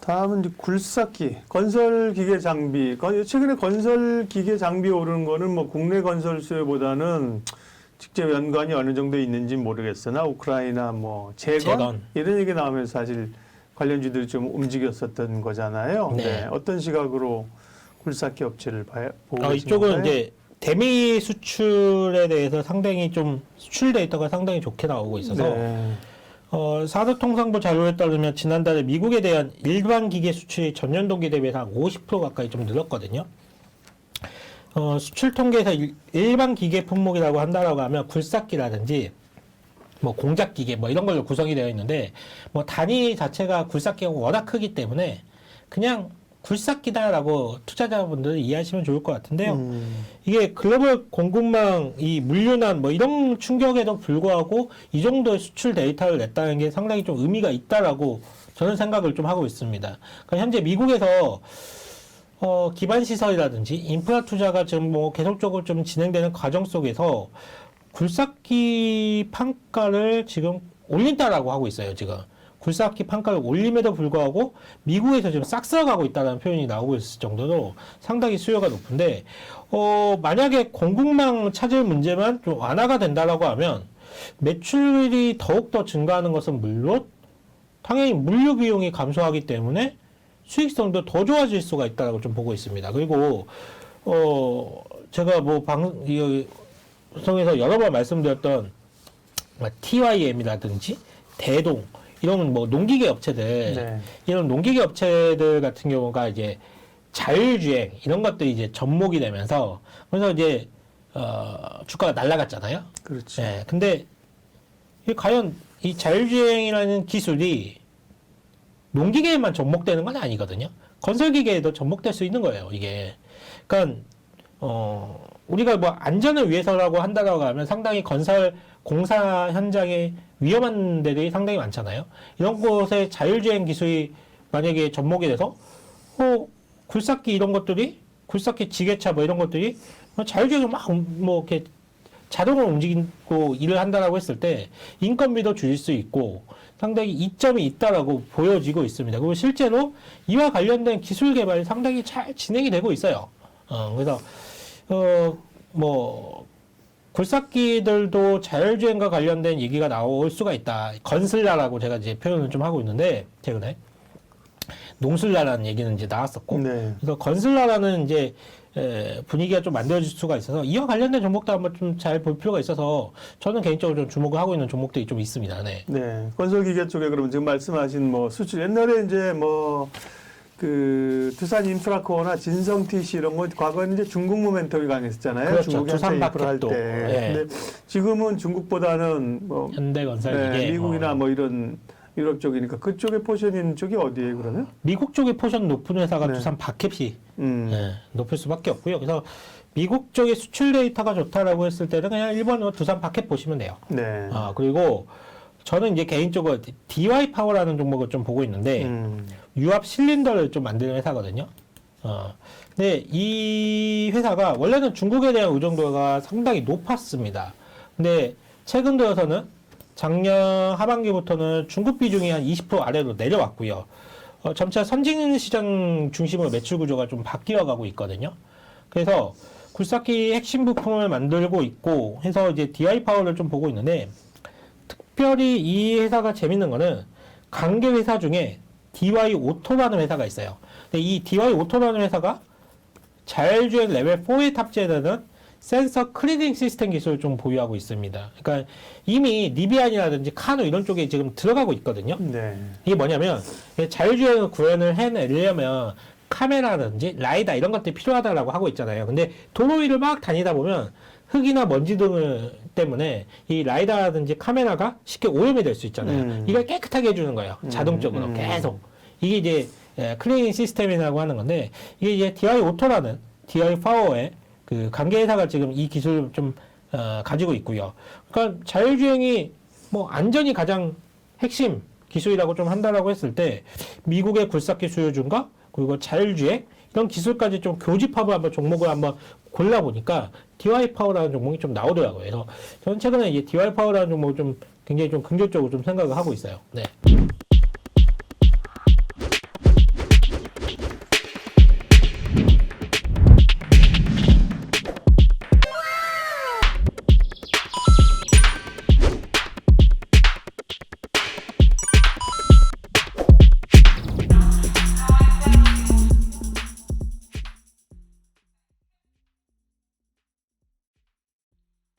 다음은 이제 굴삭기, 건설 기계 장비. 최근에 건설 기계 장비 오르는 거는 뭐 국내 건설 수요보다는 직접 연관이 어느 정도 있는지 모르겠으나 우크라이나 뭐 재건 이런 얘기 나오면서 사실 관련주들이 좀 움직였었던 거잖아요. 네. 네. 어떤 시각으로 굴삭기 업체를 보고 계신가요? 이쪽은 이제 대미 수출에 대해서 상당히 좀 수출 데이터가 상당히 좋게 나오고 있어서 네. 사드통상부 자료에 따르면 지난달에 미국에 대한 일반 기계 수출이 전년 동기 대비해서 한 50% 가까이 좀 늘었거든요. 수출 통계에서 일반 기계 품목이라고 한다라고 하면 굴삭기라든지 뭐 공작 기계 뭐 이런 걸로 구성이 되어 있는데 뭐 단위 자체가 굴삭기가 워낙 크기 때문에 그냥 굴삭기다라고 투자자분들은 이해하시면 좋을 것 같은데요. 이게 글로벌 공급망 이 물류난 뭐 이런 충격에도 불구하고 이 정도의 수출 데이터를 냈다는 게 상당히 좀 의미가 있다라고 저는 생각을 좀 하고 있습니다. 그러니까 현재 미국에서 기반 시설이라든지 인프라 투자가 지금 뭐 계속적으로 좀 진행되는 과정 속에서 굴삭기 판가를 지금 올린다라고 하고 있어요, 지금. 굴삭기 판가를 올림에도 불구하고 미국에서 지금 싹 쓸어가고 있다는 표현이 나오고 있을 정도로 상당히 수요가 높은데, 만약에 공급망 차질 문제만 좀 완화가 된다라고 하면 매출이 더욱더 증가하는 것은 물론 당연히 물류 비용이 감소하기 때문에 수익성도 더 좋아질 수가 있다고 좀 보고 있습니다. 그리고, 제가 뭐 방송에서 여러 번 말씀드렸던 TYM이라든지 대동, 이런 뭐 농기계 업체들, 네. 이런 농기계 업체들 같은 경우가 이제 자율주행, 이런 것들이 이제 접목이 되면서, 그래서 이제, 주가가 날아갔잖아요. 그렇죠. 네, 근데, 과연 이 자율주행이라는 기술이 농기계에만 접목되는 건 아니거든요. 건설기계에도 접목될 수 있는 거예요, 이게. 그러니까, 우리가 뭐 안전을 위해서라고 한다라고 하면 상당히 건설 공사 현장에 위험한 데들이 상당히 많잖아요. 이런 곳에 자율주행 기술이 만약에 접목이 돼서, 굴삭기 이런 것들이, 굴삭기 지게차 뭐 이런 것들이 자율주행을 막 뭐 이렇게 자동으로 움직이고 일을 한다라고 했을 때 인건비도 줄일 수 있고 상당히 이점이 있다라고 보여지고 있습니다. 그리고 실제로 이와 관련된 기술 개발이 상당히 잘 진행이 되고 있어요. 그래서, 뭐, 굴삭기들도 자율주행과 관련된 얘기가 나올 수가 있다. 건슬라라고 제가 이제 표현을 좀 하고 있는데, 최근에. 농슬라라는 얘기는 이제 나왔었고. 네. 그래서 건슬라라는 이제, 분위기가 좀 만들어질 수가 있어서, 이와 관련된 종목도 한번 좀 잘 볼 필요가 있어서, 저는 개인적으로 좀 주목을 하고 있는 종목들이 좀 있습니다. 네. 네. 건설기계 쪽에 그러면 지금 말씀하신 뭐 수출, 옛날에 이제 뭐, 두산 인프라코어나 진성 TC 이런 거 과거에는 이제 중국 모멘텀이 강했었잖아요. 그렇죠. 중국이 두산 한참 인프라 할 때. 박격도. 예. 근데 지금은 중국보다는 뭐 현대건설 네, 이게 미국이나 뭐 이런 유럽 쪽이니까 그쪽에 포션 있는 쪽이 어디예요, 그러면? 미국 쪽에 포션 높은 회사가 네. 두산 박캡이 네. 높을 수밖에 없고요. 그래서 미국 쪽에 수출 데이터가 좋다라고 했을 때는 그냥 일본으로 두산 박캡 보시면 돼요. 네. 그리고 저는 이제 개인적으로 DY 파워라는 종목을 좀 보고 있는데 유압 실린더를 좀 만드는 회사거든요. 근데 이 회사가 원래는 중국에 대한 의존도가 상당히 높았습니다. 근데 최근 들어서는 작년 하반기부터는 중국 비중이 한 20% 아래로 내려왔고요. 점차 선진 시장 중심으로 매출 구조가 좀 바뀌어 가고 있거든요. 그래서 굴삭기 핵심 부품을 만들고 있고 해서 이제 DI 파워를 좀 보고 있는데 특별히 이 회사가 재밌는 거는 관계 회사 중에 DY 오토라는 회사가 있어요. 근데 이 DY 오토라는 회사가 자율주행 레벨 4에 탑재되는 센서 클리닝 시스템 기술을 좀 보유하고 있습니다. 그러니까 이미 리비안이라든지 카누 이런 쪽에 지금 들어가고 있거든요. 네. 이게 뭐냐면 자율주행을 구현을 해내려면 카메라든지 라이다 이런 것들이 필요하다라고 하고 있잖아요. 근데 도로 위를 막 다니다 보면 흙이나 먼지 등 때문에 이 라이다라든지 카메라가 쉽게 오염이 될 수 있잖아요. 이걸 깨끗하게 해주는 거예요. 자동적으로 계속. 이게 이제 클리닝 시스템이라고 하는 건데 이게 이제 DI 오토라는 DI 파워의 그 관계회사가 지금 이 기술을 좀 가지고 있고요. 그러니까 자율주행이 뭐 안전이 가장 핵심 기술이라고 좀 한다라고 했을 때 미국의 굴삭기 수요준과 그리고 자율주행 이런 기술까지 좀 교집합을 한번 종목을 한번 골라보니까 DY 파워라는 종목이 좀 나오더라고요. 그래서 저는 최근에 이 DY 파워라는 종목을 좀 굉장히 좀 긍정적으로 좀 생각을 하고 있어요. 네.